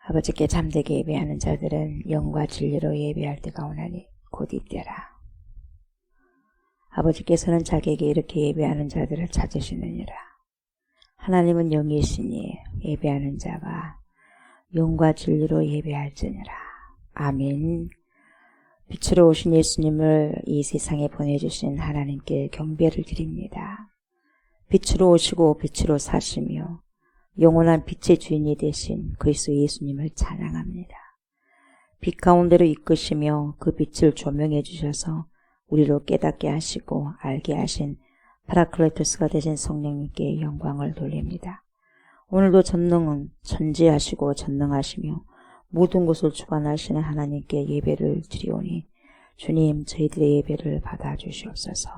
아버지께 잠되게 예배하는 자들은 영과 진리로 예배할 때가 오나니 곧 이때라. 아버지께서는 자기에게 이렇게 예배하는 자들을 찾으시느니라. 하나님은 영이시니 예배하는 자가 영과 진리로 예배할지니라. 아멘. 빛으로 오신 예수님을 이 세상에 보내주신 하나님께 경배를 드립니다. 빛으로 오시고 빛으로 사시며 영원한 빛의 주인이 되신 그리스도 예수님을 찬양합니다. 빛 가운데로 이끄시며 그 빛을 조명해 주셔서 우리로 깨닫게 하시고 알게 하신 파라클레토스가 되신 성령님께 영광을 돌립니다. 오늘도 전지하시고 전능하시며 모든 것을 주관하시는 하나님께 예배를 드리오니 주님 저희들의 예배를 받아주시옵소서.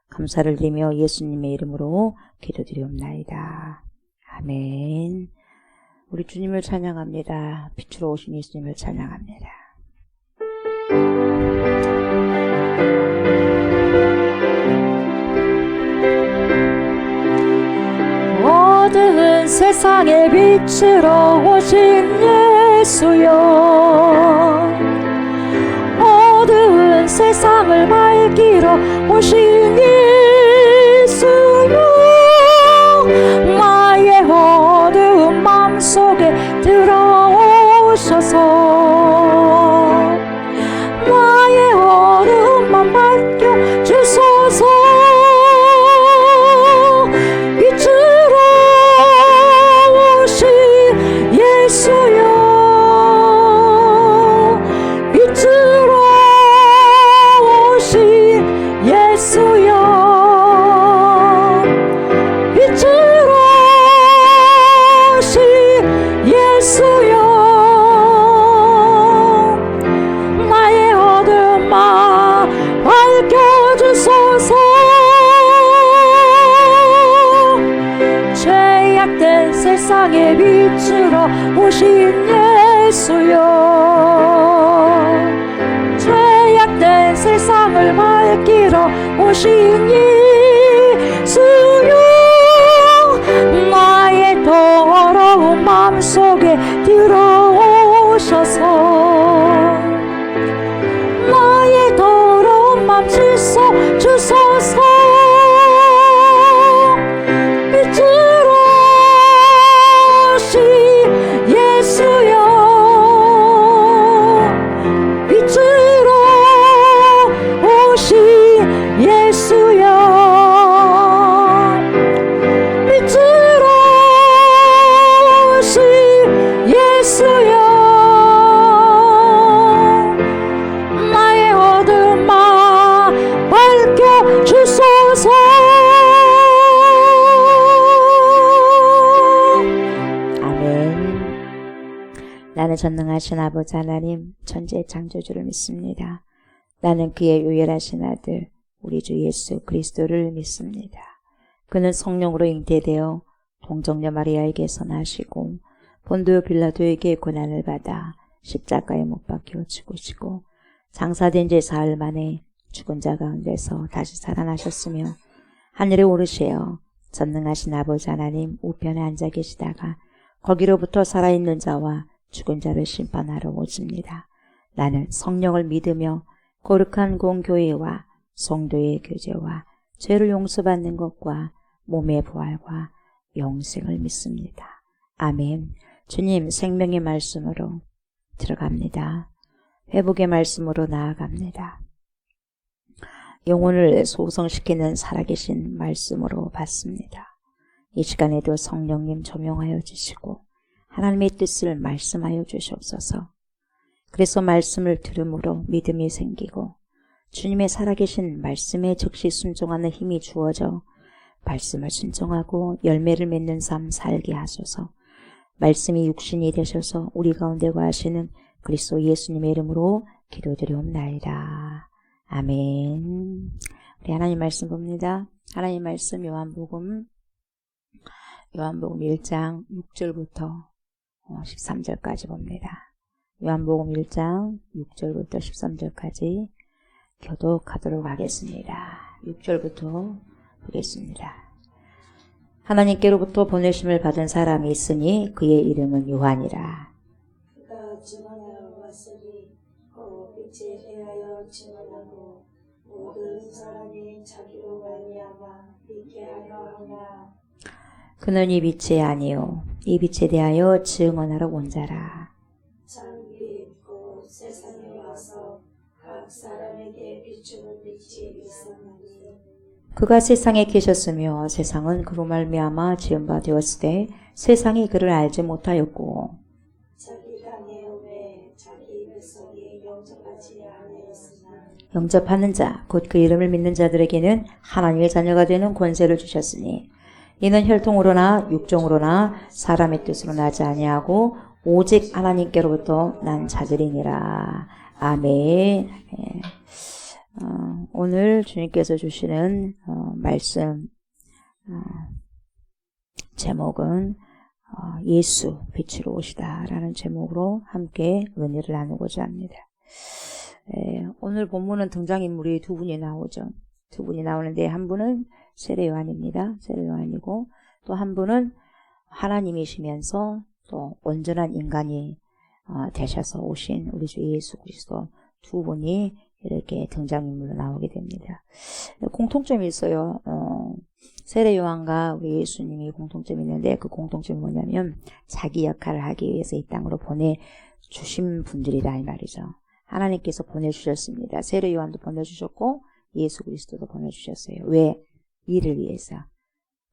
감사를 드리며 예수님의 이름으로 기도드리옵나이다. 아멘. 우리 주님을 찬양합니다. 빛으로 오신 예수님을 찬양합니다. 어두운 세상의 빛으로 오신 예수여, 어두운 세상을 밝히러 오신 예수여, 나의 어두운 마음속에 들어오셔서 나의 어두운 맘 밝혀주소서. 빛으로 오신 예수여, 빛으로 오신 예수여, 빛으로 오신 예수여, 나의 어두운 마음 밝혀주소서. 죄악된 세상의 빛으로 오신 예수여, 죄악된 세상을 밝히러 오신 예수여, 나의 더러운 마음속에 들어오셔서 나의 더러운 맘 씻어주소서. 빛으로 오신 예수여, 빛으로 오신 예수여, 빛으로 오신 예수여, 나의 어두운 마음 밝혀주소서. 나는 전능하신 아버지 하나님 천지의 창조주를 믿습니다. 나는 그의 유일하신 아들 우리 주 예수 그리스도를 믿습니다. 그는 성령으로 잉태되어 동정녀 마리아에게서 나시고 본디오 빌라도에게 고난을 받아 십자가에 못 박혀 죽으시고 장사된 지 사흘 만에 죽은 자 가운데서 다시 살아나셨으며 하늘에 오르시어 전능하신 아버지 하나님 우편에 앉아 계시다가 거기로부터 살아있는 자와 죽은 자를 심판하러 오십니다. 나는 성령을 믿으며 거룩한 공교회와 성도의 교제와 죄를 용서받는 것과 몸의 부활과 영생을 믿습니다. 아멘. 주님 생명의 말씀으로 들어갑니다. 회복의 말씀으로 나아갑니다. 영혼을 소성시키는 살아계신 말씀으로 받습니다. 이 시간에도 성령님 조명하여 주시고 하나님의 뜻을 말씀하여 주시옵소서. 그래서 말씀을 들음으로 믿음이 생기고 주님의 살아계신 말씀에 즉시 순종하는 힘이 주어져 말씀을 순종하고 열매를 맺는 삶 살게 하소서. 말씀이 육신이 되셔서 우리 가운데 거하시는 그리스도 예수님의 이름으로 기도드리옵나이다. 아멘. 우리 하나님 말씀 봅니다. 하나님 말씀 요한복음 1장 6절부터 13절까지 봅니다. 요한복음 1장 6절부터 13절까지 교독하도록 하겠습니다. 6절부터 보겠습니다. 하나님께로부터 보내심을 받은 사람이 있으니 그의 이름은 요한이라. 증언하러 왔으니 곧 빛에 대하여 증언하고 모든 사람이 자기로 말미암아 믿게 하려 하나. 그는 이 빛이 아니요 이 빛에 대하여 증언하러 온 자라. 참빛 곧 세상에 와서 각 사람에게 비추는 빛이 있었나니 그가 세상에 계셨으며 세상은 그로 말미암아 지은 바 되었으되 세상이 그를 알지 못하였고 자기가 내오매 자기 백성이 영접하지 아니하였으나 영접하는 자 곧 그 이름을 믿는 자들에게는 하나님의 자녀가 되는 권세를 주셨으니 이는 혈통으로나 육종으로나 사람의 뜻으로 나지 아니하고 오직 하나님께로부터 난 자들이니라. 아멘. 예. 오늘 주님께서 주시는 말씀 제목은 예수 빛으로 오시다라는 제목으로 함께 은혜를 나누고자 합니다. 오늘 본문은 등장인물이 두 분이 나오죠. 두 분이 나오는데 한 분은 세례 요한입니다. 세례 요한이고 또 한 분은 하나님이시면서 또 온전한 인간이 되셔서 오신 우리 주 예수 그리스도 두 분이 이렇게 등장인물로 나오게 됩니다. 공통점이 있어요. 세례 요한과 우리 예수님이 공통점이 있는데 그 공통점이 뭐냐면 자기 역할을 하기 위해서 이 땅으로 보내주신 분들이다 이 말이죠. 하나님께서 보내주셨습니다. 세례 요한도 보내주셨고 예수 그리스도도 보내주셨어요. 왜? 일을 위해서.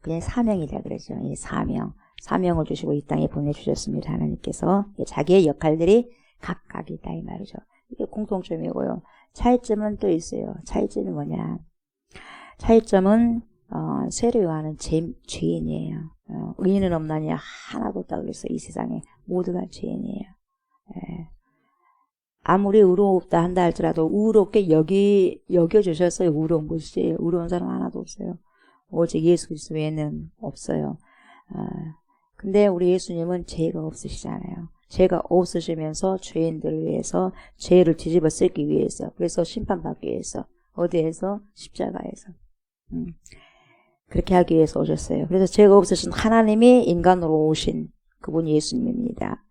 그냥 사명이라 그러죠. 이 사명을 주시고 이 땅에 보내주셨습니다. 하나님께서 자기의 역할들이 각각이다 이 말이죠. 이게 공통점이고요. 차이점은 또 있어요. 차이점이 뭐냐? 차이점은 세례 요한은 죄인이에요. 의인은 없나니 하나도 없다 그래서 이 세상에 모두가 죄인이에요. 아무리 의롭다 한다 할지라도 의롭게 여겨주셨어요. 의로운 것이 의로운 사람 하나도 없어요. 오직 예수 그리스도 외에는 없어요. 근데 우리 예수님은 죄가 없으시잖아요. 죄가 없으시면서 죄인들을 위해서 죄를 뒤집어 쓰기 위해서 그래서 심판받기 위해서 어디에서? 십자가에서 그렇게 하기 위해서 오셨어요. 그래서 죄가 없으신 하나님이 인간으로 오신 그분이 예수님입니다.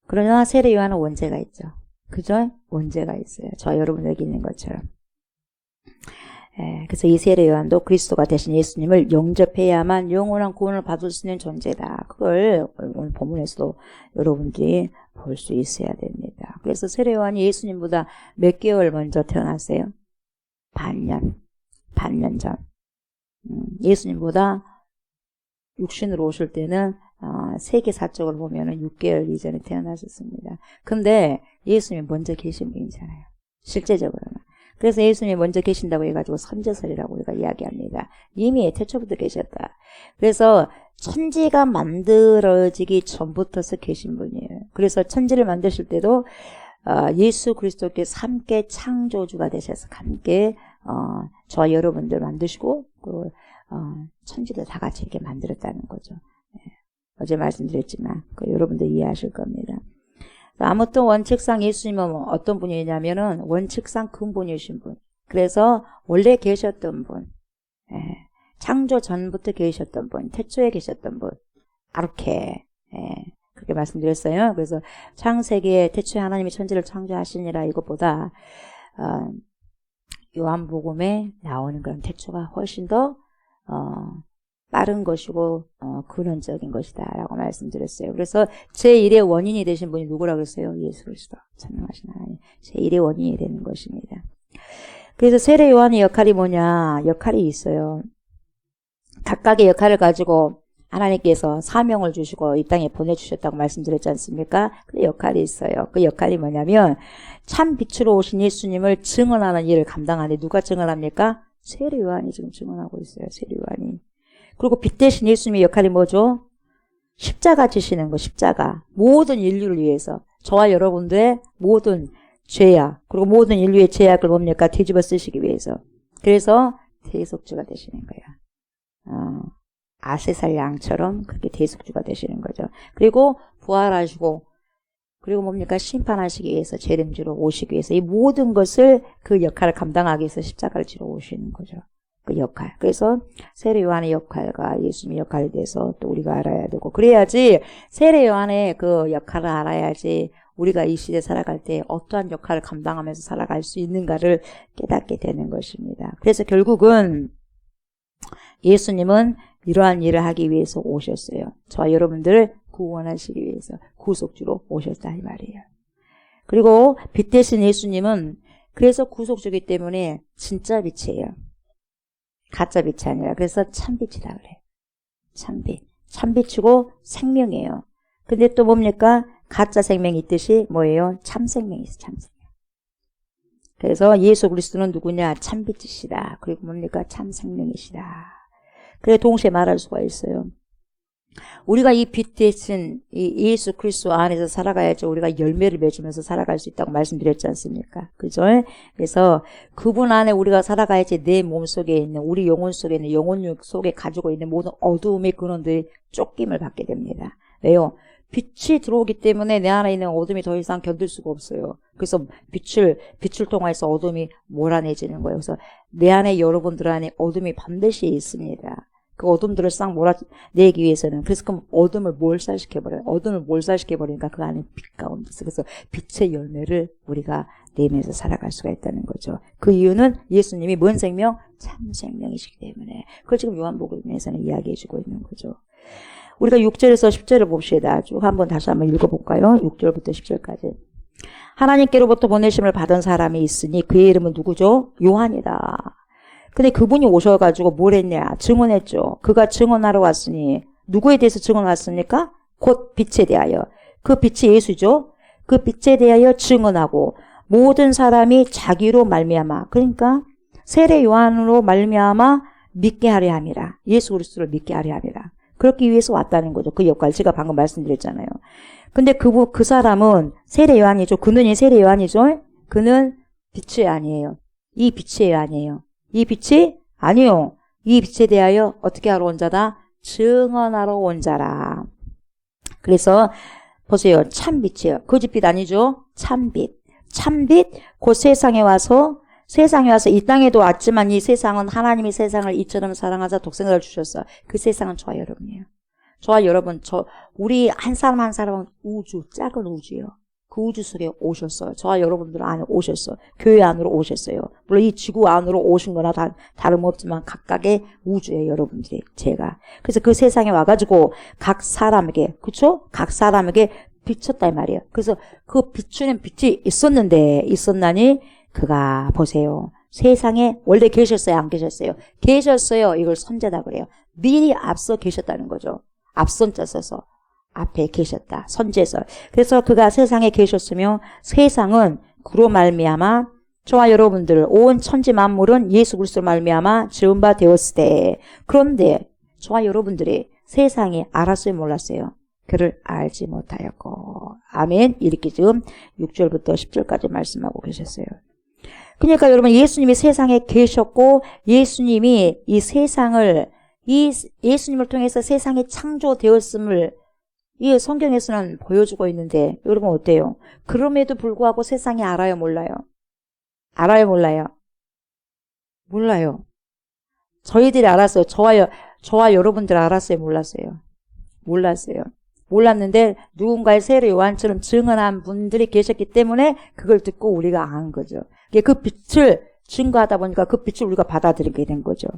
그러나 세례 요한은 원죄가 있죠. 그죠? 원죄가 있어요. 저 여러분에게 있는 것처럼. 그래서 이 세례 요한도 그리스도가 되신 예수님을 영접해야만 영원한 구원을 받을 수 있는 존재다. 그걸 오늘 본문에서도 여러분들이 볼 수 있어야 됩니다. 그래서 세례 요한이 예수님보다 몇 개월 먼저 태어났어요? 반년 전. 예수님보다 육신으로 오실 때는 세계 사적으로 보면은 6개월 이전에 태어나셨습니다. 근데 예수님이 먼저 계신 분이잖아요. 실제적으로는. 그래서 예수님이 먼저 계신다고 해가지고 선제설이라고 우리가 이야기합니다. 이미 태초부터 계셨다. 그래서 천지가 만들어지기 전부터서 계신 분이에요. 그래서 천지를 만드실 때도 예수 그리스도께서 함께 창조주가 되셔서 함께 저 여러분들 만드시고 천지도 다 같이 이렇게 만들었다는 거죠. 어제 말씀드렸지만 여러분들 이해하실 겁니다. 아무튼 원칙상 예수님은 어떤 분이냐면은 원칙상 근본이신 분. 그래서 원래 계셨던 분. 창조 전부터 계셨던 분. 태초에 계셨던 분. 이렇게 그렇게 말씀드렸어요. 그래서 창세기에 태초에 하나님이 천지를 창조하시니라 이것보다 요한복음에 나오는 그런 태초가 훨씬 더 빠른 것이고 근원적인 것이다 라고 말씀드렸어요. 그래서 제1의 원인이 되신 분이 누구라고 했어요? 예수 그리스도. 찬양하신 하나님. 제1의 원인이 되는 것입니다. 그래서 세례 요한의 역할이 뭐냐? 역할이 있어요. 각각의 역할을 가지고 하나님께서 사명을 주시고 이 땅에 보내주셨다고 말씀드렸지 않습니까? 그 역할이 있어요. 그 역할이 뭐냐면 참 빛으로 오신 예수님을 증언하는 일을 감당하는데 누가 증언합니까? 세례 요한이 지금 증언하고 있어요. 세례 요한이. 그리고 빛 대신 예수님의 역할이 뭐죠? 십자가 지시는 거, 십자가. 모든 인류를 위해서. 저와 여러분들의 모든 죄악, 그리고 모든 인류의 죄악을 뭡니까? 뒤집어 쓰시기 위해서. 그래서 대속주가 되시는 거야. 아세살 양처럼 그렇게 대속주가 되시는 거죠. 그리고 부활하시고, 그리고 뭡니까? 심판하시기 위해서, 재림지로 오시기 위해서 이 모든 것을 그 역할을 감당하기 위해서 십자가를 지러 오시는 거죠. 그 역할. 그래서 세례 요한의 역할과 예수님의 역할에 대해서 또 우리가 알아야 되고, 그래야지 세례 요한의 그 역할을 알아야지 우리가 이 시대에 살아갈 때 어떠한 역할을 감당하면서 살아갈 수 있는가를 깨닫게 되는 것입니다. 그래서 결국은 예수님은 이러한 일을 하기 위해서 오셨어요. 저와 여러분들을 구원하시기 위해서 구속주로 오셨다 이 말이에요. 그리고 빛 대신 예수님은 그래서 구속주기 때문에 진짜 빛이에요. 가짜 빛이 아니라. 그래서 참빛이다 그래요. 참빛. 참빛이고 생명이에요. 근데 또 뭡니까? 가짜 생명이 있듯이 뭐예요? 참생명이 있어요. 참생명. 그래서 예수 그리스도는 누구냐? 참빛이시다. 그리고 뭡니까? 참생명이시다. 그래 동시에 말할 수가 있어요. 우리가 이 빛 대신 이 예수 그리스도 안에서 살아가야지 우리가 열매를 맺으면서 살아갈 수 있다고 말씀드렸지 않습니까? 그죠? 그래서 그분 안에 우리가 살아가야지 내 몸 속에 있는 우리 영혼 속에 있는 영혼육 속에 가지고 있는 모든 어두움의 근원들이 쫓김을 받게 됩니다. 왜요? 빛이 들어오기 때문에 내 안에 있는 어둠이 더 이상 견딜 수가 없어요. 그래서 빛을 통해서 어둠이 몰아내지는 거예요. 그래서 내 안에 여러분들 안에 어둠이 반드시 있습니다. 그 어둠들을 싹 몰아내기 위해서는 그래서 그 어둠을 몰살시켜버려요. 어둠을 몰살시켜버리니까 그 안에 빛 가운데서 그래서 빛의 열매를 우리가 내면서 살아갈 수가 있다는 거죠. 그 이유는 예수님이 뭔 생명? 참 생명이시기 때문에. 그걸 지금 요한복음에서는 이야기해주고 있는 거죠. 우리가 6절에서 10절을 봅시다. 쭉 다시 한번 읽어볼까요? 6절부터 10절까지. 하나님께로부터 보내심을 받은 사람이 있으니 그의 이름은 누구죠? 요한이다. 근데 그분이 오셔가지고 뭘 했냐? 증언했죠. 그가 증언하러 왔으니 누구에 대해서 증언했습니까? 곧 빛에 대하여. 그 빛이 예수죠. 그 빛에 대하여 증언하고 모든 사람이 자기로 말미암아. 그러니까 세례 요한으로 말미암아 믿게 하려 함이라. 예수 그리스도를 믿게 하려 함이라. 그렇기 위해서 왔다는 거죠. 그 역할 제가 방금 말씀드렸잖아요. 근데 그 사람은 세례 요한이죠. 그는 세례 요한이죠. 그는 빛이 아니에요. 이 빛이 아니에요. 이 빛이 아니요. 이 빛에 대하여 어떻게 하러 온 자다? 증언하러 온 자라. 그래서 보세요. 참빛이에요. 거짓빛 아니죠? 참빛. 참빛 곧 세상에 와서 이 땅에도 왔지만 이 세상은 하나님이 세상을 이처럼 사랑하사 독생자를 주셨어. 그 세상은 저와 여러분이에요. 저와 여러분, 우리 한 사람 한 사람은 우주, 작은 우주예요. 그 우주 속에 오셨어요. 저와 여러분들 안에 오셨어요. 교회 안으로 오셨어요. 물론 이 지구 안으로 오신 거나 다름없지만 각각의 우주에 여러분들이 제가. 그래서 그 세상에 와가지고 각 사람에게, 그쵸? 각 사람에게 비쳤다 이 말이에요. 그래서 그 비추는 빛이 있었나니 그가 보세요. 세상에 원래 계셨어요? 안 계셨어요? 계셨어요. 이걸 선제다 그래요. 미리 앞서 계셨다는 거죠. 앞선자 써서. 앞에 계셨다. 선제서. 그래서 그가 세상에 계셨으며 세상은 그로 말미암아 저와 여러분들 온 천지 만물은 예수 그리스도로 말미암아 지은 바 되었으되 그런데 저와 여러분들이 세상에 알았어요 몰랐어요? 그를 알지 못하였고 아멘. 이렇게 지금 6절부터 10절까지 말씀하고 계셨어요. 그러니까 여러분 예수님이 세상에 계셨고 예수님이 이 세상을 예수님을 통해서 세상이 창조되었음을 이 성경에서는 보여주고 있는데 여러분 어때요? 그럼에도 불구하고 세상이 알아요 몰라요? 알아요 몰라요? 몰라요. 저희들이 알았어요. 저와 여러분들 알았어요 몰랐어요? 몰랐어요. 몰랐는데 누군가의 세례 요한처럼 증언한 분들이 계셨기 때문에 그걸 듣고 우리가 안 거죠. 그 빛을 증거하다 보니까 그 빛을 우리가 받아들이게 된 거죠.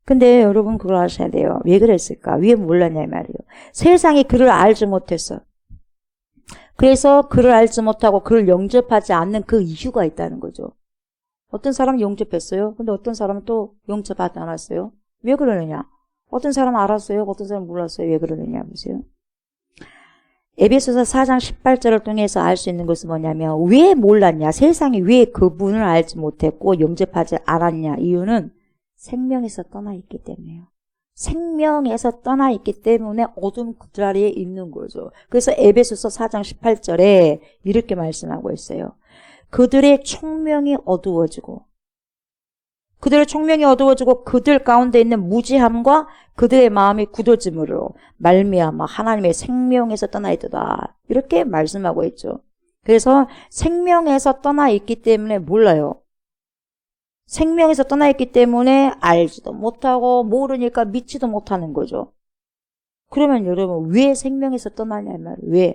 근데 여러분 그걸 아셔야 돼요. 왜 그랬을까? 왜 몰랐냐 이 말이에요. 세상이 그를 알지 못했어. 그래서 그를 알지 못하고 그를 영접하지 않는 그 이유가 있다는 거죠. 어떤 사람은 영접했어요. 근데 어떤 사람은 또 영접하지 않았어요. 왜 그러느냐? 어떤 사람은 알았어요. 어떤 사람은 몰랐어요. 왜 그러느냐 보세요. 에베소서 4장 18절을 통해서 알 수 있는 것은 뭐냐면 왜 몰랐냐? 세상이 왜 그분을 알지 못했고 영접하지 않았냐? 이유는 생명에서 떠나 있기 때문에요. 생명에서 떠나 있기 때문에 어둠 그 자리에 있는 거죠. 그래서 에베소서 4장 18절에 이렇게 말씀하고 있어요. 그들의 총명이 어두워지고 그들 가운데 있는 무지함과 그들의 마음이 굳어짐으로 말미암아 하나님의 생명에서 떠나 있도다. 이렇게 말씀하고 있죠. 그래서 생명에서 떠나 있기 때문에 몰라요. 생명에서 떠나 있기 때문에 알지도 못하고 모르니까 믿지도 못하는 거죠. 그러면 여러분 왜 생명에서 떠나냐 말이에요.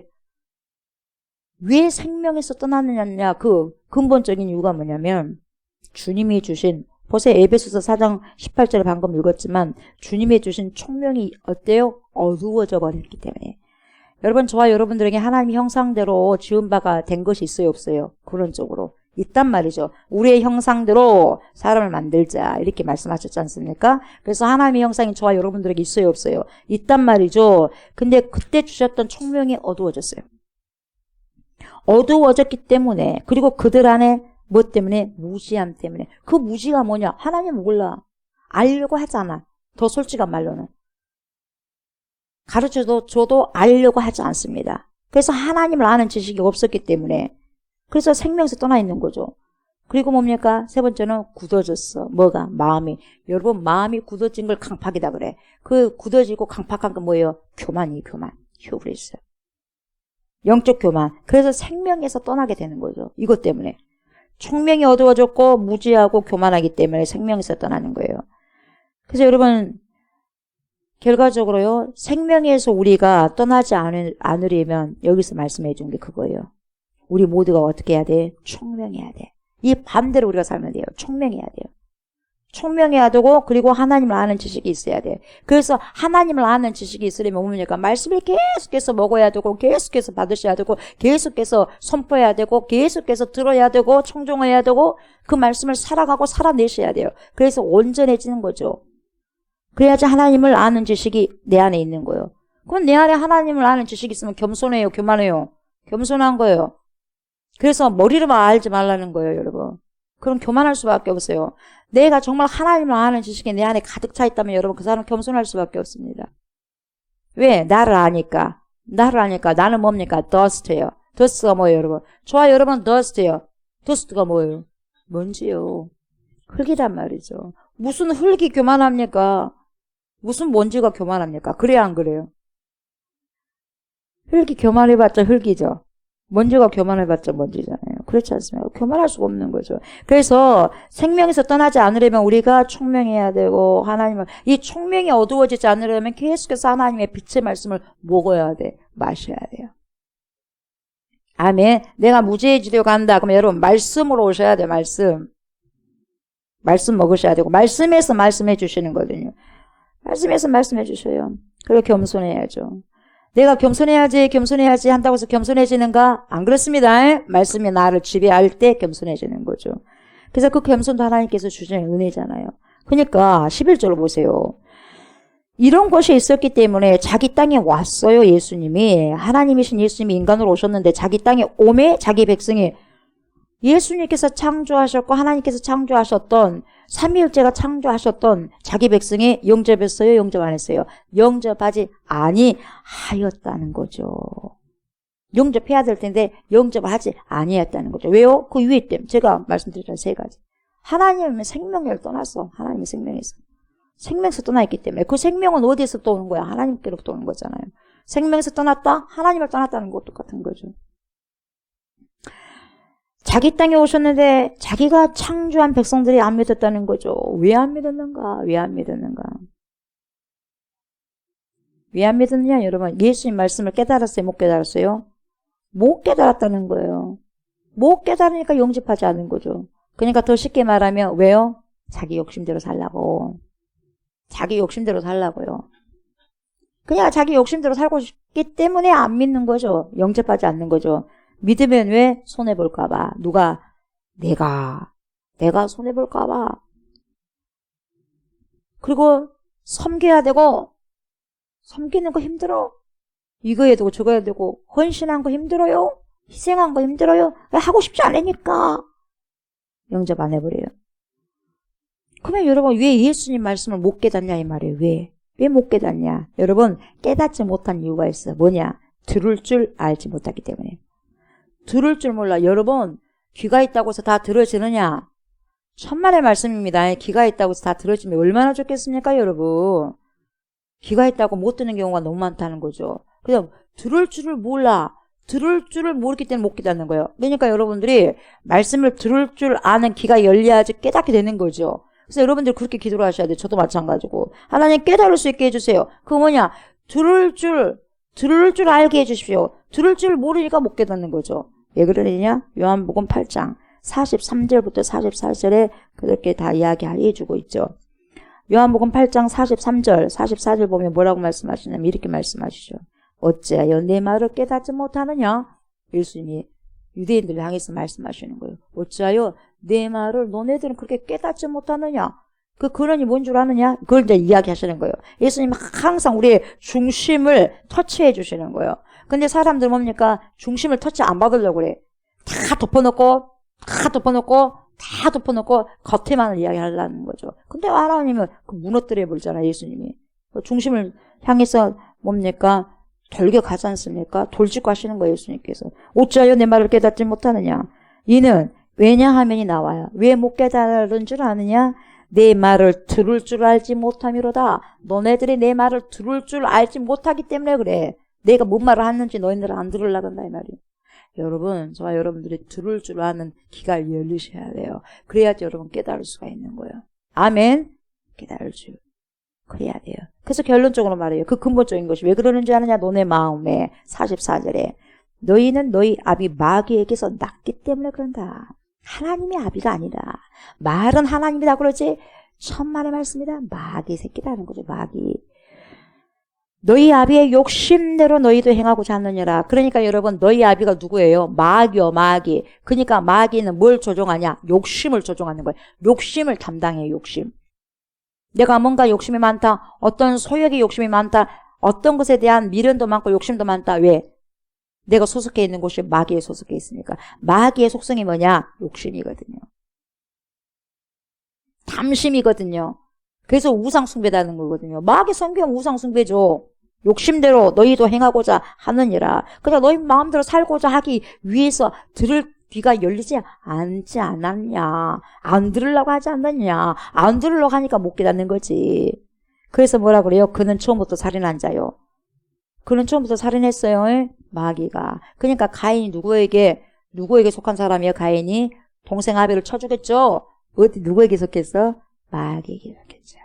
왜 생명에서 떠나느냐 그 근본적인 이유가 뭐냐면 주님이 주신 보세요. 에베소서 4장 18절을 방금 읽었지만 주님이 주신 총명이 어때요? 어두워져 버렸기 때문에. 여러분 저와 여러분들에게 하나님의 형상대로 지은 바가 된 것이 있어요 없어요? 그런 쪽으로 있단 말이죠. 우리의 형상대로 사람을 만들자 이렇게 말씀하셨지 않습니까? 그래서 하나님의 형상이 저와 여러분들에게 있어요 없어요? 있단 말이죠. 근데 그때 주셨던 총명이 어두워졌어요. 어두워졌기 때문에 그리고 그들 안에 뭐 때문에? 무지함 때문에. 그 무지가 뭐냐? 하나님 몰라. 알려고 하잖아. 더 솔직한 말로는. 가르쳐줘도 알려고 하지 않습니다. 그래서 하나님을 아는 지식이 없었기 때문에 그래서 생명에서 떠나 있는 거죠. 그리고 뭡니까? 세 번째는 굳어졌어. 뭐가? 마음이. 여러분 마음이 굳어진 걸 강팍이다 그래. 그 굳어지고 강팍한 건 뭐예요? 교만이에요. 교만. 휴브리스. 영적 교만. 그래서 생명에서 떠나게 되는 거죠. 이것 때문에. 총명이 어두워졌고 무지하고 교만하기 때문에 생명에서 떠나는 거예요. 그래서 여러분 결과적으로요. 생명에서 우리가 떠나지 않으려면 여기서 말씀해 준 게 그거예요. 우리 모두가 어떻게 해야 돼? 총명해야 돼. 이 반대로 우리가 살면 돼요. 총명해야 돼요. 총명해야 되고 그리고 하나님을 아는 지식이 있어야 돼. 그래서 하나님을 아는 지식이 있으려면 뭡니까? 말씀을 계속해서 먹어야 되고 계속해서 받으셔야 되고 계속해서 선포해야 되고 계속해서 들어야 되고 청종해야 되고 그 말씀을 살아가고 살아내셔야 돼요. 그래서 온전해지는 거죠. 그래야지 하나님을 아는 지식이 내 안에 있는 거예요. 그럼 내 안에 하나님을 아는 지식이 있으면 겸손해요? 교만해요? 겸손한 거예요. 그래서 머리로만 알지 말라는 거예요, 여러분. 그럼 교만할 수밖에 없어요. 내가 정말 하나님을 아는 지식이 내 안에 가득 차 있다면 여러분 그 사람은 겸손할 수밖에 없습니다. 왜? 나를 아니까. 나는 뭡니까? dust예요. dust가 뭐예요, 여러분? 저와 여러분 dust예요. dust가 뭐예요? 먼지요. 흙이란 말이죠. 무슨 흙이 교만합니까? 무슨 먼지가 교만합니까? 그래야 안 그래요? 흙이 교만해봤자 흙이죠. 먼지가 교만해봤자 먼지잖아요. 그렇지 않습니까? 교만할 수가 없는 거죠. 그래서 생명에서 떠나지 않으려면 우리가 총명해야 되고 이 총명이 어두워지지 않으려면 계속해서 하나님의 빛의 말씀을 먹어야 돼. 마셔야 돼요. 아멘. 내가 무지해지려고 한다. 그러면 여러분 말씀으로 오셔야 돼요. 말씀 먹으셔야 되고 말씀에서 말씀해 주시는 거거든요. 말씀에서 말씀해 주셔요. 그리고 겸손해야죠. 내가 겸손해야지 한다고 해서 겸손해지는가? 안 그렇습니다. 말씀이 나를 지배할 때 겸손해지는 거죠. 그래서 그 겸손도 하나님께서 주시는 은혜잖아요. 그러니까 11절을 보세요. 이런 것이 있었기 때문에 자기 땅에 왔어요. 예수님이. 하나님이신 예수님이 인간으로 오셨는데 자기 땅에 오매 자기 백성이 예수님께서 창조하셨고 하나님께서 창조하셨던 삼위일체가 창조하셨던 자기 백성이 영접했어요? 영접 안 했어요? 영접하지 아니하였다는 거죠. 영접해야 될 텐데 영접하지 아니했다는 거죠. 왜요? 그 유의 때문에 제가 말씀드렸잖아요. 세 가지. 하나님은 생명을 떠났어. 하나님의 생명에서 떠나있기 때문에 그 생명은 어디에서 또 오는 거야? 하나님께로부터 오는 거잖아요. 생명에서 떠났다? 하나님을 떠났다는 것도 똑같은 거죠. 자기 땅에 오셨는데 자기가 창조한 백성들이 안 믿었다는 거죠. 왜 안 믿었는가? 왜 안 믿었느냐, 여러분? 예수님 말씀을 깨달았어요? 못 깨달았어요? 못 깨달았다는 거예요. 못 깨달으니까 영접하지 않은 거죠. 그러니까 더 쉽게 말하면 왜요? 자기 욕심대로 살라고요. 그냥 자기 욕심대로 살고 싶기 때문에 안 믿는 거죠. 영접하지 않는 거죠. 믿으면 왜? 손해볼까봐. 누가? 내가 손해볼까봐. 그리고 섬겨야 되고, 섬기는 거 힘들어. 이거 해야 되고 저거 해야 되고, 헌신한 거 힘들어요. 희생한 거 힘들어요. 하고 싶지 않으니까 영접 안 해버려요. 그러면 여러분 왜 예수님 말씀을 못 깨닫냐 이 말이에요. 왜 못 깨닫냐? 여러분 깨닫지 못한 이유가 있어요. 뭐냐? 들을 줄 알지 못하기 때문에. 들을 줄 몰라. 여러분 귀가 있다고 해서 다 들어지느냐? 천만의 말씀입니다. 귀가 있다고 해서 다 들어지면 얼마나 좋겠습니까, 여러분? 귀가 있다고 못 듣는 경우가 너무 많다는 거죠. 그냥 들을 줄을 몰라. 들을 줄을 모르기 때문에 못 깨닫는 거예요. 그러니까 여러분들이 말씀을 들을 줄 아는 귀가 열려야지 깨닫게 되는 거죠. 그래서 여러분들 그렇게 기도를 하셔야 돼요. 저도 마찬가지고. 하나님 깨달을 수 있게 해주세요. 그거 뭐냐? 들을 줄 알게 해주십시오. 들을 줄 모르니까 못 깨닫는 거죠. 왜 그러느냐? 요한복음 8장 43절부터 44절에 그렇게 다 이야기해 주고 있죠. 요한복음 8장 43절, 44절 보면 뭐라고 말씀하시냐면 이렇게 말씀하시죠. 어찌하여 내 말을 깨닫지 못하느냐? 예수님이 유대인들을 향해서 말씀하시는 거예요. 어찌하여 내 말을 너네들은 그렇게 깨닫지 못하느냐? 그 근원이 뭔 줄 아느냐? 그걸 이제 이야기하시는 거예요. 예수님은 항상 우리의 중심을 터치해 주시는 거예요. 근데 사람들 뭡니까? 중심을 터치 안 받으려고 그래. 다 덮어놓고 겉에만 이야기하려는 거죠. 근데 하나님은 그 무너뜨려 버리잖아요. 예수님이. 중심을 향해서 뭡니까? 돌격하지 않습니까? 돌직구 하시는 거예요. 예수님께서. 어찌하여 내 말을 깨닫지 못하느냐? 이는 왜냐하면이 나와요. 왜 못 깨달은 줄 아느냐? 내 말을 들을 줄 알지 못함이로다. 너네들이 내 말을 들을 줄 알지 못하기 때문에 그래. 내가 뭔 말을 하는지 너희들은 안 들으려고 한다 이 말이에요. 여러분, 저와 여러분들이 들을 줄 아는 귀가 열리셔야 돼요. 그래야지 여러분 깨달을 수가 있는 거예요. 아멘. 깨달을 줄. 그래야 돼요. 그래서 결론적으로 말해요. 그 근본적인 것이 왜 그러는지 아느냐? 너네 마음에 44절에 너희는 너희 아비 마귀에게서 났기 때문에 그런다. 하나님의 아비가 아니라 말은 하나님이다 그러지 천만의 말씀이다. 마귀 새끼라는 거죠. 마귀. 너희 아비의 욕심대로 너희도 행하고자 하느니라. 그러니까 여러분 너희 아비가 누구예요? 마귀요. 마귀. 그러니까 마귀는 뭘 조종하냐? 욕심을 조종하는 거예요. 욕심을 담당해요. 욕심. 내가 뭔가 욕심이 많다. 어떤 소욕의 욕심이 많다. 어떤 것에 대한 미련도 많고 욕심도 많다. 왜? 내가 소속해 있는 곳이 마귀에 소속해 있으니까. 마귀의 속성이 뭐냐? 욕심이거든요. 탐심이거든요. 그래서 우상숭배라는 거거든요. 마귀 성경 우상숭배죠. 욕심대로 너희도 행하고자 하느니라. 그러니까 너희 마음대로 살고자 하기 위해서 들을 귀가 열리지 않지 않았냐. 안 들으려고 하지 않느냐. 안 들으려고 하니까 못 깨닫는 거지. 그래서 뭐라 그래요? 그는 처음부터 살인한 자요. 그는 처음부터 살인했어요. 마귀가. 그러니까 가인이 누구에게 속한 사람이에요? 가인이 동생 아벨을 쳐 죽였죠. 어디 누구에게 속했어? 마귀에게 속했죠.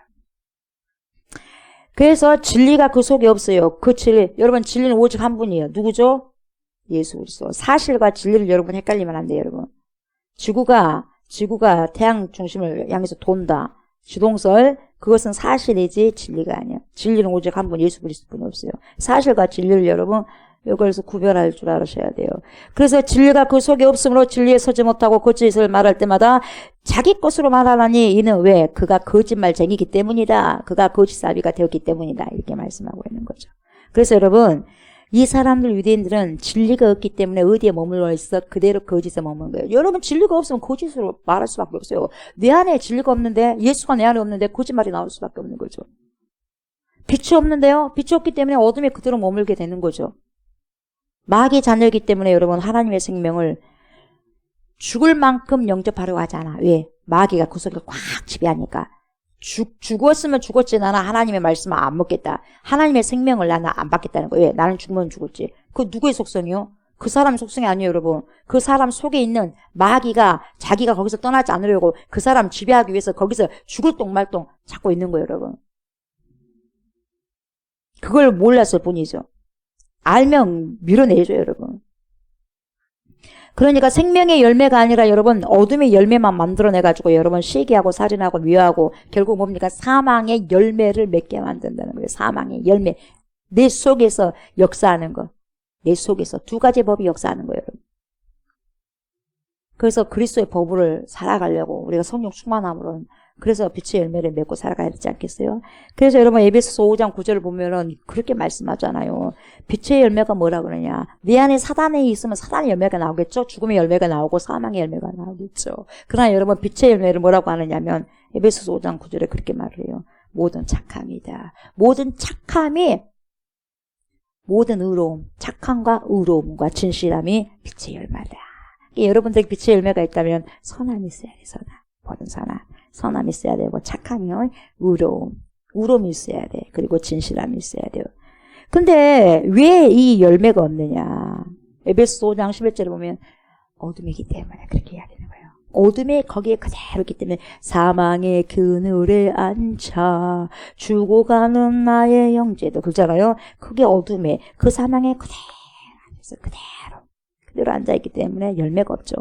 그래서 진리가 그 속에 없어요. 그 진리, 여러분 진리는 오직 한 분이에요. 누구죠? 예수 그리스도. 사실과 진리를 여러분 헷갈리면 안 돼요, 여러분. 지구가 태양 중심을 향해서 돈다. 주동설, 그것은 사실이지 진리가 아니야. 진리는 오직 한 분, 예수 그리스도뿐이 없어요. 사실과 진리를 여러분 이걸서 구별할 줄 알으셔야 돼요. 그래서 진리가 그 속에 없으므로 진리에 서지 못하고 거짓을 말할 때마다 자기 것으로 말하라니 이는 왜? 그가 거짓말쟁이기 때문이다. 그가 거짓사비가 되었기 때문이다. 이렇게 말씀하고 있는 거죠. 그래서 여러분 이 사람들 유대인들은 진리가 없기 때문에 어디에 머물러 있어? 그대로 거짓에 머무는 거예요. 여러분 진리가 없으면 거짓으로 말할 수밖에 없어요. 내 안에 진리가 없는데 예수가 내 안에 없는데 거짓말이 나올 수밖에 없는 거죠. 빛이 없는데요. 빛이 없기 때문에 어둠에 그대로 머물게 되는 거죠. 마귀의 자녀이기 때문에 여러분 하나님의 생명을 죽을 만큼 영접하려고 하지 않아. 왜? 마귀가 그 속에 꽉 지배하니까. 죽었으면 죽었지 나는 하나님의 말씀을 안 먹겠다. 하나님의 생명을 나는 안 받겠다는 거예요. 왜? 나는 죽으면 죽었지. 그 누구의 속성이요? 그 사람 속성이 아니에요, 여러분. 그 사람 속에 있는 마귀가 자기가 거기서 떠나지 않으려고 그 사람 지배하기 위해서 거기서 죽을 똥말똥 찾고 있는 거예요, 여러분. 그걸 몰랐을 뿐이죠. 알면 밀어내죠, 여러분. 그러니까 생명의 열매가 아니라 여러분 어둠의 열매만 만들어내가지고 여러분 시기하고 살인하고 미워하고 결국 뭡니까? 사망의 열매를 맺게 만든다는 거예요. 사망의 열매. 내 속에서 역사하는 거. 내 속에서 두 가지 법이 역사하는 거예요, 여러분. 그래서 그리스도의 법을 살아가려고 우리가 성령 충만함으로는 그래서 빛의 열매를 맺고 살아가야 되지 않겠어요? 그래서 여러분 에베소서 5장 9절을 보면은 그렇게 말씀하잖아요. 빛의 열매가 뭐라 그러냐? 내 안에 사단이 있으면 사단의 열매가 나오겠죠? 죽음의 열매가 나오고 사망의 열매가 나오겠죠. 그러나 여러분 빛의 열매를 뭐라고 하느냐면 에베소서 5장 9절에 그렇게 말을 해요. 모든 착함이다. 모든 착함이 모든 의로움, 착함과 의로움과 진실함이 빛의 열매다. 여러분들에게 빛의 열매가 있다면 선함이 있어야 돼. 선함. 모든 선함이 있어야 되고 착함이요. 의로움이 있어야 돼. 그리고 진실함이 있어야 돼요. 근데 왜 이 열매가 없느냐? 에베소 5장 11절에 보면 어둠이기 때문에 그렇게 이야기하는 거예요. 어둠이 거기에 그대로 있기 때문에 사망의 그늘에 앉아 죽어가는 나의 형제도 그러잖아요. 그게 어둠에 그 사망에 그대로 앉아서 그대로 앉아있기 때문에 열매가 없죠.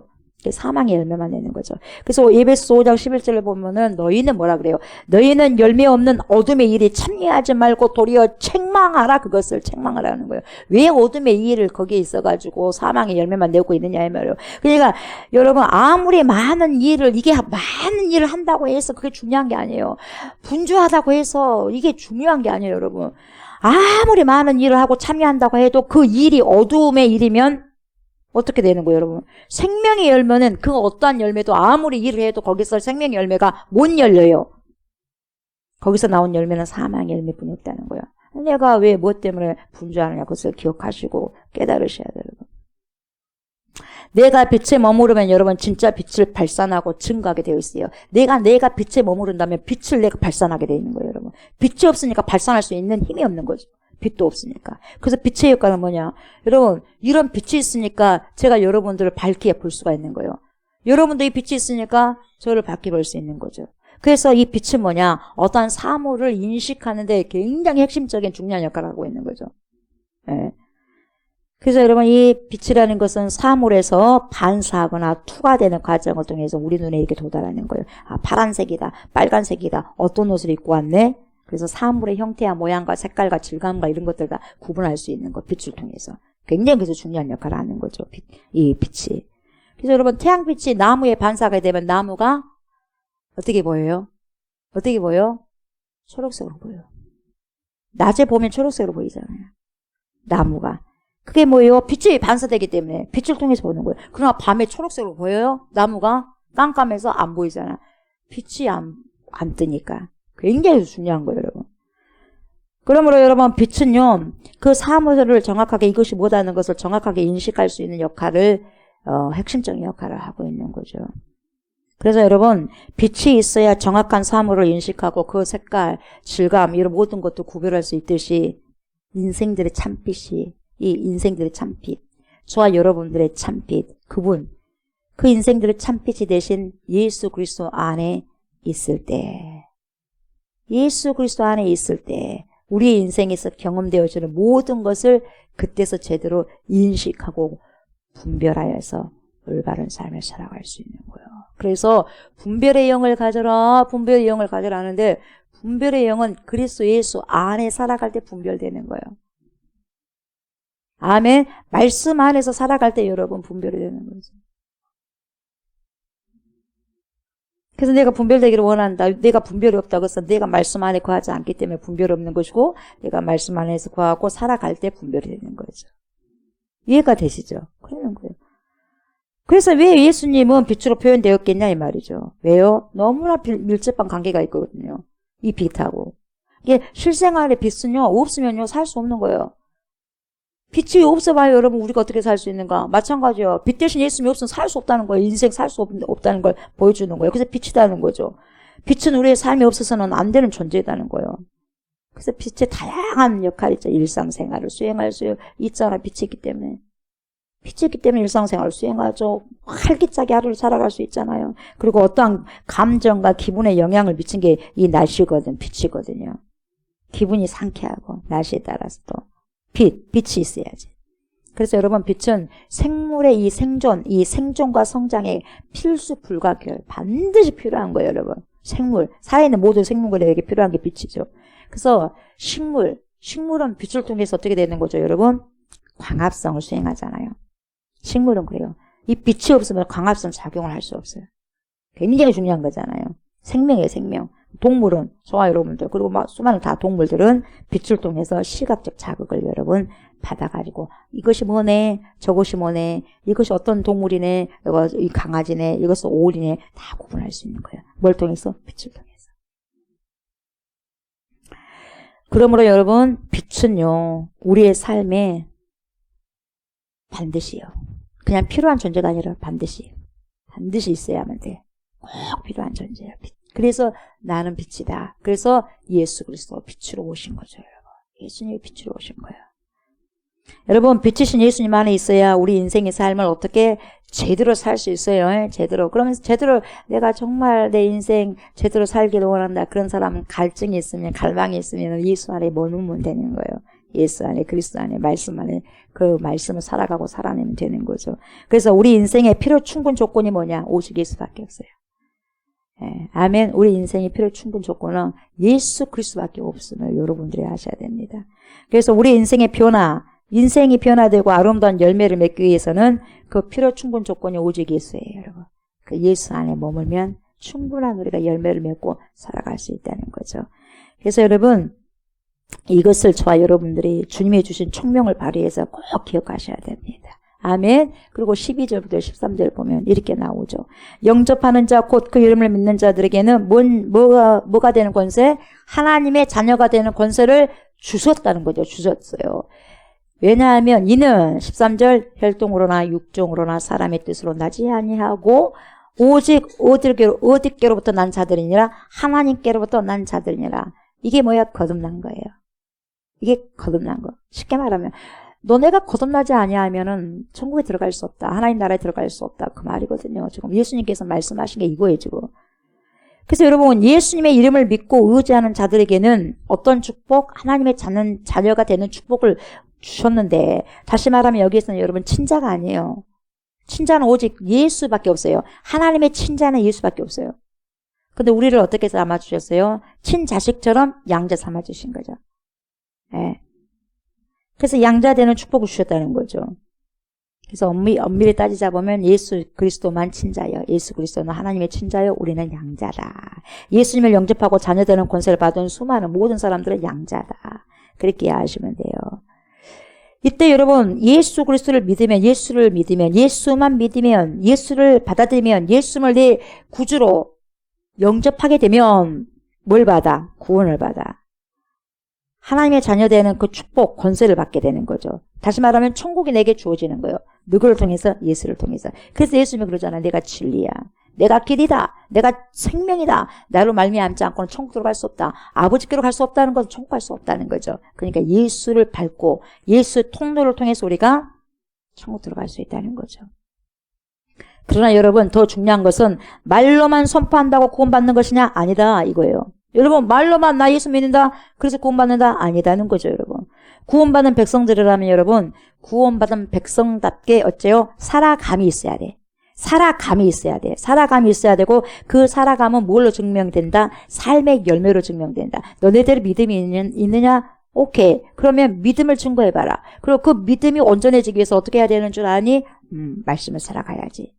사망의 열매만 내는 거죠. 그래서 에베소 5장 11절을 보면은 너희는 뭐라 그래요? 너희는 열매 없는 어둠의 일에 참여하지 말고 도리어 책망하라. 그것을 책망하라는 거예요. 왜 어둠의 일을 거기에 있어가지고 사망의 열매만 내고 있느냐 이 말이에요. 그러니까 여러분 아무리 많은 일을 이게 많은 일을 한다고 해서 그게 중요한 게 아니에요. 분주하다고 해서 이게 중요한 게 아니에요, 여러분. 아무리 많은 일을 하고 참여한다고 해도 그 일이 어둠의 일이면 어떻게 되는 거예요, 여러분? 생명의 열매는 그 어떠한 열매도 아무리 일을 해도 거기서 생명의 열매가 못 열려요. 거기서 나온 열매는 사망의 열매뿐이 없다는 거예요. 내가 왜 무엇 때문에 분주하느냐 그것을 기억하시고 깨달으셔야 돼요, 여러분. 내가 빛에 머무르면 여러분 진짜 빛을 발산하고 증거하게 되어 있어요. 내가 빛에 머무른다면 빛을 내가 발산하게 되어 있는 거예요, 여러분. 빛이 없으니까 발산할 수 있는 힘이 없는 거죠. 빛도 없으니까. 그래서 빛의 효과는 뭐냐? 여러분, 이런 빛이 있으니까 제가 여러분들을 밝게 볼 수가 있는 거예요. 여러분도 이 빛이 있으니까 저를 밝게 볼 수 있는 거죠. 그래서 이 빛은 뭐냐? 어떠한 사물을 인식하는 데 굉장히 핵심적인 중요한 역할을 하고 있는 거죠. 예. 그래서 여러분 이 빛이라는 것은 사물에서 반사하거나 투과되는 과정을 통해서 우리 눈에 이렇게 도달하는 거예요. 아, 파란색이다, 빨간색이다, 어떤 옷을 입고 왔네? 그래서 사물의 형태와 모양과 색깔과 질감과 이런 것들 다 구분할 수 있는 것, 빛을 통해서. 굉장히 그래서 중요한 역할을 하는 거죠, 이 빛이. 그래서 여러분, 태양빛이 나무에 반사가 되면 나무가 어떻게 보여요? 어떻게 보여? 초록색으로 보여요. 낮에 보면 초록색으로 보이잖아요. 나무가. 그게 뭐예요? 빛이 반사되기 때문에 빛을 통해서 보는 거예요. 그러나 밤에 초록색으로 보여요? 나무가 깜깜해서 안 보이잖아. 빛이 안 뜨니까. 굉장히 중요한 거예요, 여러분. 그러므로 여러분 빛은요, 그 사물을 정확하게 이것이 뭐다는 것을 정확하게 인식할 수 있는 역할을 핵심적인 역할을 하고 있는 거죠. 그래서 여러분 빛이 있어야 정확한 사물을 인식하고 그 색깔, 질감 이런 모든 것도 구별할 수 있듯이 인생들의 참빛이 이 인생들의 참빛, 저와 여러분들의 참빛, 그분, 그 인생들의 참빛이 되신 예수 그리스도 안에 있을 때, 예수 그리스도 안에 있을 때 우리 인생에서 경험되어지는 모든 것을 그때서 제대로 인식하고 분별하여서 올바른 삶을 살아갈 수 있는 거예요. 그래서 분별의 영을 가져라, 분별의 영을 가져라 하는데 분별의 영은 그리스도 예수 안에 살아갈 때 분별되는 거예요. 아멘. 말씀 안에서 살아갈 때 여러분 분별이 되는 거죠. 그래서 내가 분별되기를 원한다. 내가 분별이 없다고 해서 내가 말씀 안에 거하지 않기 때문에 분별이 없는 것이고 내가 말씀 안에서 거하고 살아갈 때 분별이 되는 거죠. 이해가 되시죠? 그러는 거예요. 그래서 왜 예수님은 빛으로 표현되었겠냐 이 말이죠. 왜요? 너무나 밀접한 관계가 있거든요. 이 빛하고. 이게 실생활의 빛은요. 없으면요. 살 수 없는 거예요. 빛이 없어봐요, 여러분. 우리가 어떻게 살 수 있는가? 마찬가지예요. 빛 대신 예수님이 없으면 살 수 없다는 거예요. 인생 살 수 없다는 걸 보여주는 거예요. 그래서 빛이라는 거죠. 빛은 우리의 삶이 없어서는 안 되는 존재다는 거예요. 그래서 빛의 다양한 역할이 있죠. 일상생활을 수행할 수 있잖아. 빛이 있기 때문에. 빛이 있기 때문에 일상생활을 수행하죠. 활기차게 하루를 살아갈 수 있잖아요. 그리고 어떠한 감정과 기분에 영향을 미친 게 이 날씨거든, 빛이거든요. 기분이 상쾌하고 날씨에 따라서 또. 빛이 있어야지. 그래서 여러분 빛은 생물의 이 생존과 성장의 필수 불가결 반드시 필요한 거예요, 여러분. 생물, 살아있는 모든 생물에게 필요한 게 빛이죠. 그래서 식물은 빛을 통해서 어떻게 되는 거죠, 여러분? 광합성을 수행하잖아요. 식물은 그래요. 이 빛이 없으면 광합성 작용을 할 수 없어요. 굉장히 중요한 거잖아요. 생명이에요, 생명. 동물은, 저와 여러분들, 그리고 막 수많은 다 동물들은 빛을 통해서 시각적 자극을 여러분 받아가지고 이것이 뭐네, 저것이 뭐네, 이것이 어떤 동물이네, 이 강아지네, 이것은 오리네, 다 구분할 수 있는 거예요. 뭘 통해서? 빛을 통해서. 그러므로 여러분, 빛은요, 우리의 삶에 반드시요. 그냥 필요한 존재가 아니라 반드시 있어야만 돼. 꼭 필요한 존재예요, 빛. 그래서 나는 빛이다. 그래서 예수 그리스도 빛으로 오신 거죠, 여러분. 예수님이 빛으로 오신 거예요. 여러분, 빛이신 예수님 안에 있어야 우리 인생의 삶을 어떻게 제대로 살 수 있어요. 제대로. 그러면서 제대로 내가 정말 내 인생 제대로 살기를 원한다. 그런 사람은 갈증이 있으면, 갈망이 있으면 예수 안에 머물면 되는 거예요. 예수 안에, 그리스도 안에, 말씀 안에 그 말씀을 살아가고 살아내면 되는 거죠. 그래서 우리 인생의 필요 충분 조건이 뭐냐? 오직 예수밖에 없어요. 예, 아멘. 우리 인생의 필요 충분 조건은 예수 그리스도밖에 없음을 여러분들이 아셔야 됩니다. 그래서 우리 인생의 변화, 인생이 변화되고 아름다운 열매를 맺기 위해서는 그 필요 충분 조건이 오직 예수예요, 여러분. 그 예수 안에 머물면 충분한 우리가 열매를 맺고 살아갈 수 있다는 거죠. 그래서 여러분, 이것을 저와 여러분들이 주님이 주신 총명을 발휘해서 꼭 기억하셔야 됩니다. 아멘. 그리고 12절부터 13절 보면 이렇게 나오죠. 영접하는 자 곧 그 이름을 믿는 자들에게는 뭐가 되는 권세? 하나님의 자녀가 되는 권세를 주셨다는 거죠. 주셨어요. 왜냐하면 이는 13절 혈통으로나 육종으로나 사람의 뜻으로 나지 아니하고 오직 어디께로부터 난 자들이니라 하나님께로부터 난 자들이니라. 이게 뭐야? 거듭난 거예요. 이게 거듭난 거. 쉽게 말하면 너네가 거듭나지 아니하면은 천국에 들어갈 수 없다. 하나님 나라에 들어갈 수 없다. 그 말이거든요. 지금 예수님께서 말씀하신 게 이거예요, 지금. 그래서 여러분, 예수님의 이름을 믿고 의지하는 자들에게는 어떤 축복? 하나님의 자녀가 되는 축복을 주셨는데, 다시 말하면 여기에서는 여러분 친자가 아니에요. 친자는 오직 예수밖에 없어요. 하나님의 친자는 예수밖에 없어요. 근데 우리를 어떻게 삼아주셨어요? 친자식처럼 양자 삼아주신 거죠. 예. 그래서 양자 되는 축복을 주셨다는 거죠. 그래서 엄밀히 따지자 보면 예수 그리스도만 친자예요. 예수 그리스도는 하나님의 친자요. 우리는 양자다. 예수님을 영접하고 자녀되는 권세를 받은 수많은 모든 사람들은 양자다. 그렇게 이해하시면 돼요. 이때 여러분, 예수 그리스도를 믿으면, 예수만 믿으면, 예수를 받아들이면, 예수를 내 구주로 영접하게 되면 뭘 받아? 구원을 받아. 하나님의 자녀되는 그 축복, 권세를 받게 되는 거죠. 다시 말하면 천국이 내게 주어지는 거예요. 누구를 통해서? 예수를 통해서. 그래서 예수님이 그러잖아요. 내가 진리야. 내가 길이다. 내가 생명이다. 나로 말미암지 않고는 천국 들어갈 수 없다. 아버지께로 갈 수 없다는 것은 천국 갈 수 없다는 거죠. 그러니까 예수를 밟고 예수 통로를 통해서 우리가 천국 들어갈 수 있다는 거죠. 그러나 여러분, 더 중요한 것은 말로만 선포한다고 구원받는 것이냐? 아니다 이거예요. 여러분, 말로만 나 예수 믿는다 그래서 구원받는다? 아니다는 거죠. 여러분, 구원받은 백성들이라면 여러분, 구원받은 백성답게 어째요? 살아감이 있어야 돼. 살아감이 있어야 돼. 살아감이 있어야 되고, 그 살아감은 뭘로 증명된다? 삶의 열매로 증명된다. 너네들 믿음이 있느냐? 오케이. 그러면 믿음을 증거해봐라. 그리고 그 믿음이 온전해지기 위해서 어떻게 해야 되는 줄 아니? 말씀을 살아가야지.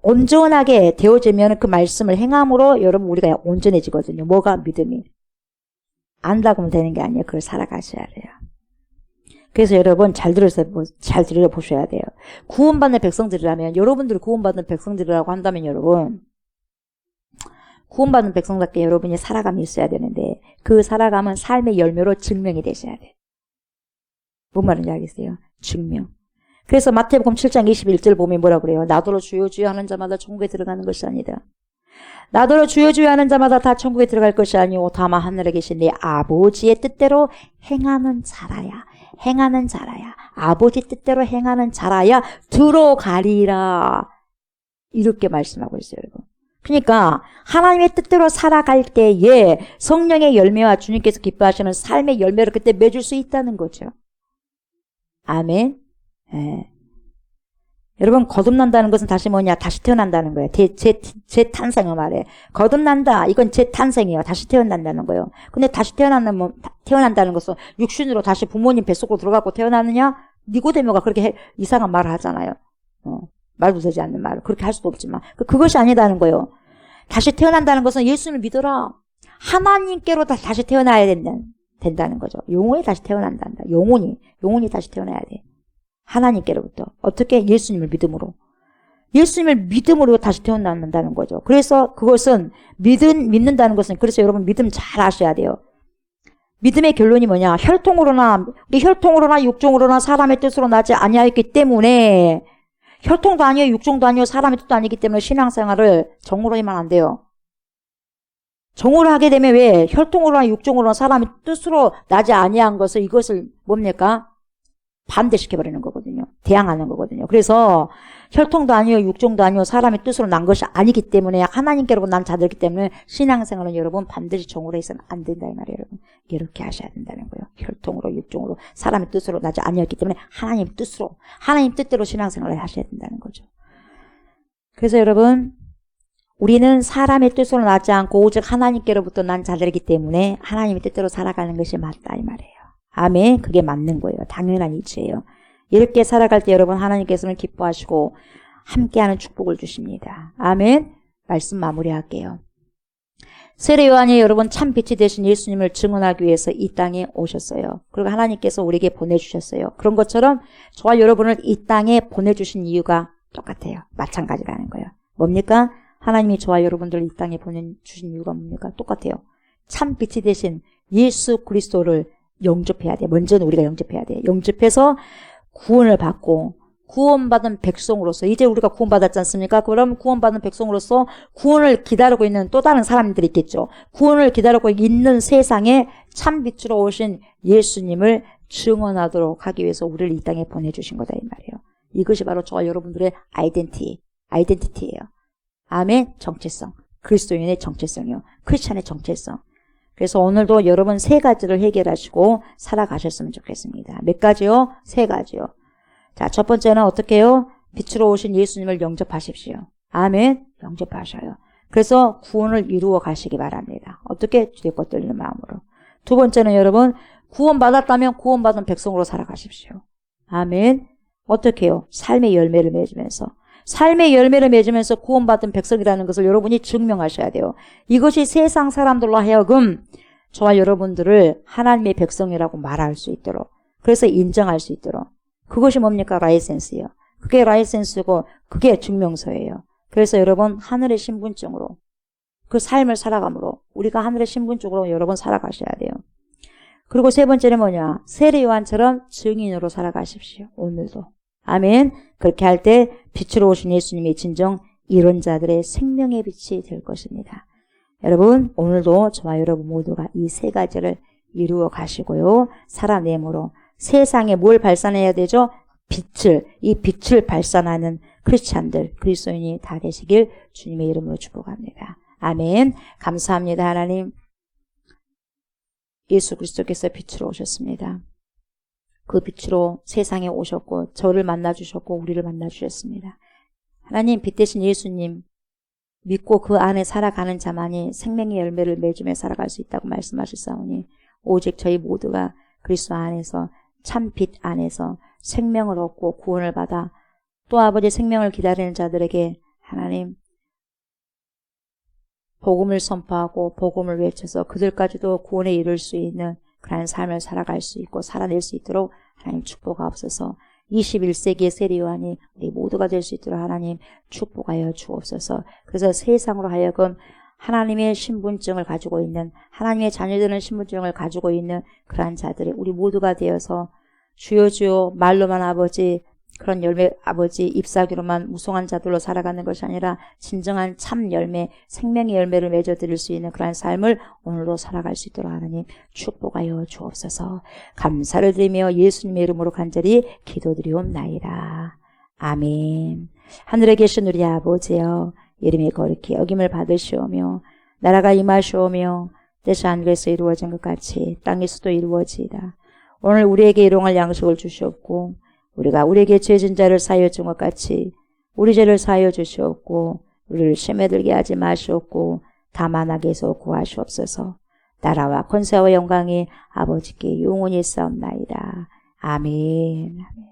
온전하게 되어지면 그 말씀을 행함으로 여러분 우리가 온전해지거든요. 뭐가? 믿음이. 안다고 하면 되는 게 아니에요. 그걸 살아가셔야 돼요. 그래서 여러분 잘 들어보셔야 돼요. 구원받는 백성들이라면, 여러분들이 구원받는 백성들이라고 한다면 여러분, 구원받는 백성답게 여러분이 살아감이 있어야 되는데, 그 살아감은 삶의 열매로 증명이 되셔야 돼요. 뭔 말인지 알겠어요? 증명. 그래서 마태복음 7장 21절 보면 뭐라 그래요? 나더러 주여 주여 하는 자마다 천국에 들어가는 것이 아니다. 나더러 주여 주여 하는 자마다 다 천국에 들어갈 것이 아니오 다만 하늘에 계신 네 아버지의 뜻대로 행하는 자라야. 행하는 자라야. 아버지 뜻대로 행하는 자라야 들어가리라. 이렇게 말씀하고 있어요, 여러분. 그러니까 하나님의 뜻대로 살아갈 때에 성령의 열매와 주님께서 기뻐하시는 삶의 열매를 그때 맺을 수 있다는 거죠. 아멘. 예. 여러분, 거듭난다는 것은 다시 뭐냐? 다시 태어난다는 거예요. 재탄생을 말해. 거듭난다. 이건 재탄생이에요. 다시 태어난다는 거예요. 근데 다시 태어난다는 것은 육신으로 다시 부모님 뱃속으로 들어가고 태어나느냐? 니고데모가 그렇게 이상한 말을 하잖아요. 말도 되지 않는 말을. 그렇게 할 수도 없지만. 그것이 아니다는 거예요. 다시 태어난다는 것은 예수님을 믿어라. 하나님께로 다시 태어나야 된다는 거죠. 영혼이 다시 태어난단다. 영혼이 다시 태어나야 돼. 하나님께로부터. 어떻게? 예수님을 믿음으로. 예수님을 믿음으로 다시 태어난다는 거죠. 그래서 그것은 믿는다는 것은, 그래서 여러분 믿음 잘 아셔야 돼요. 믿음의 결론이 뭐냐? 혈통으로나 육종으로나 사람의 뜻으로 나지 아니하였기 때문에, 혈통도 아니에요, 육종도 아니에요, 사람의 뜻도 아니기 때문에 신앙생활을 정으로 하면 안 돼요. 정으로 하게 되면 왜? 혈통으로나 육종으로나 사람의 뜻으로 나지 아니한 것을, 이것을 뭡니까? 반대시켜버리는 거거든요. 대항하는 거거든요. 그래서 혈통도 아니요, 육종도 아니요, 사람의 뜻으로 난 것이 아니기 때문에 하나님께로부터 난 자들이기 때문에 신앙생활은 여러분 반드시 종으로 해서는 안 된다 이 말이에요. 여러분 이렇게 하셔야 된다는 거예요. 혈통으로 육종으로 사람의 뜻으로 나지 아니었기 때문에 하나님 뜻으로 하나님 뜻대로 신앙생활을 하셔야 된다는 거죠. 그래서 여러분 우리는 사람의 뜻으로 나지 않고 오직 하나님께로부터 난 자들이기 때문에 하나님의 뜻대로 살아가는 것이 맞다 이 말이에요. 아멘. 그게 맞는 거예요. 당연한 이치예요. 이렇게 살아갈 때 여러분 하나님께서는 기뻐하시고 함께하는 축복을 주십니다. 아멘. 말씀 마무리할게요. 세례 요한이 여러분 참 빛이 되신 예수님을 증언하기 위해서 이 땅에 오셨어요. 그리고 하나님께서 우리에게 보내주셨어요. 그런 것처럼 저와 여러분을 이 땅에 보내주신 이유가 똑같아요. 마찬가지라는 거예요. 뭡니까? 하나님이 저와 여러분들을 이 땅에 보내주신 이유가 뭡니까? 똑같아요. 참 빛이 되신 예수 그리스도를 영접해야 돼. 먼저는 우리가 영접해야 돼. 영접해서 구원을 받고 구원받은 백성으로서 이제 우리가 구원받았지 않습니까? 그럼 구원받은 백성으로서 구원을 기다리고 있는 또 다른 사람들이 있겠죠. 구원을 기다리고 있는 세상에 참 빛으로 오신 예수님을 증언하도록 하기 위해서 우리를 이 땅에 보내주신 거다 이 말이에요. 이것이 바로 저와 여러분들의 아이덴티티예요. 아멘. 정체성. 그리스도인의 정체성이요. 크리스찬의 정체성. 그래서 오늘도 여러분 세 가지를 해결하시고 살아가셨으면 좋겠습니다. 몇 가지요? 세 가지요. 자, 첫 번째는 어떻게 해요? 빛으로 오신 예수님을 영접하십시오. 아멘. 영접하셔요. 그래서 구원을 이루어 가시기 바랍니다. 어떻게? 주되고 떨리는 마음으로. 두 번째는 여러분 구원받았다면 구원받은 백성으로 살아가십시오. 아멘. 어떻게 해요? 삶의 열매를 맺으면서. 삶의 열매를 맺으면서 구원받은 백성이라는 것을 여러분이 증명하셔야 돼요. 이것이 세상 사람들로 하여금 저와 여러분들을 하나님의 백성이라고 말할 수 있도록, 그래서 인정할 수 있도록. 그것이 뭡니까? 라이센스예요. 그게 라이센스고 그게 증명서예요. 그래서 여러분 하늘의 신분증으로 그 삶을 살아감으로 우리가 하늘의 신분증으로 여러분 살아가셔야 돼요. 그리고 세 번째는 뭐냐? 세례 요한처럼 증인으로 살아가십시오. 오늘도. 아멘. 그렇게 할 때 빛으로 오신 예수님이 진정 이런 자들의 생명의 빛이 될 것입니다. 여러분 오늘도 저와 여러분 모두가 이 세 가지를 이루어 가시고요. 살아내므로 세상에 뭘 발산해야 되죠? 이 빛을 발산하는 크리스찬들, 그리스도인이 다 되시길 주님의 이름으로 축복합니다. 아멘. 감사합니다. 하나님. 예수 그리스도께서 빛으로 오셨습니다. 그 빛으로 세상에 오셨고 저를 만나주셨고 우리를 만나주셨습니다. 하나님 빛 대신 예수님 믿고 그 안에 살아가는 자만이 생명의 열매를 맺으며 살아갈 수 있다고 말씀하셨사오니 오직 저희 모두가 그리스도 안에서 참 빛 안에서 생명을 얻고 구원을 받아 또 아버지 생명을 기다리는 자들에게 하나님 복음을 선포하고 복음을 외쳐서 그들까지도 구원에 이를 수 있는 그런 삶을 살아갈 수 있고 살아낼 수 있도록 하나님 축복하옵소서. 21세기의 세례 요한이 우리 모두가 될 수 있도록 하나님 축복하여 주옵소서. 그래서 세상으로 하여금 하나님의 신분증을 가지고 있는 하나님의 자녀되는 신분증을 가지고 있는 그러한 자들이 우리 모두가 되어서 주여 주여 말로만 아버지 그런 열매 아버지 잎사귀로만 무성한 자들로 살아가는 것이 아니라 진정한 참 열매 생명의 열매를 맺어드릴 수 있는 그러한 삶을 오늘도 살아갈 수 있도록 하나님 축복하여 주옵소서. 감사를 드리며 예수님의 이름으로 간절히 기도드리옵나이다. 아멘. 하늘에 계신 우리 아버지여 이름이 거룩히 여김을 받으시오며 나라가 임하시오며 뜻이 하늘에서 이루어진 것 같이 땅에서도 이루어지이다. 오늘 우리에게 일용할 양식을 주시옵고 우리가 우리에게 죄진 자를 사하여 준 것 같이 우리 죄를 사하여 주시옵고 우리를 시험에 들게 하지 마시옵고 다만 악에서 구하시옵소서. 나라와 권세와 영광이 아버지께 영원히 있사옵나이다. 아멘. 아멘.